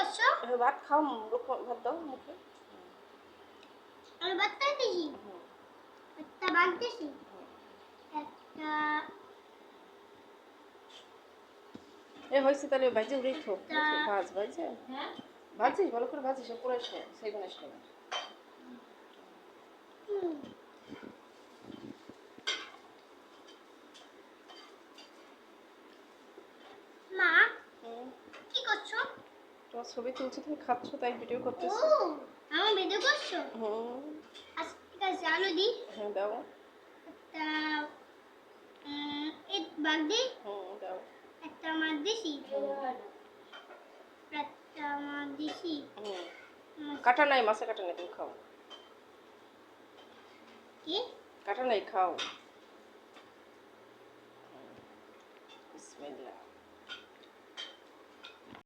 করছো? ভাত খাও, ভাত দাও মুখে। আমি ভাত খাইতেছি। একটা ভাত দিছি। একটা হয়েছে তাহলে ভাজি উঠেছো। ভাজ ভাজছে। হ্যাঁ ভাজি ভালো করে ভাজি সে পুরো সেই বানাস না। মা কি করছো? তোমার ছবি তুলছি, তুমি খাচ্ছ তাই ভিডিও করতেছি। ও আমার ভিডিও করছো? আচ্ছা ঠিক আছে, আলু দি। হ্যাঁ দাও। একটা এক ভাগ দি। দাও। একটা মাছ দিছি। একটা মাছ দিছি। কাটা নাই, মাছে কাটা নাই, তুমি খাও। কি কাটা নাই, খাও।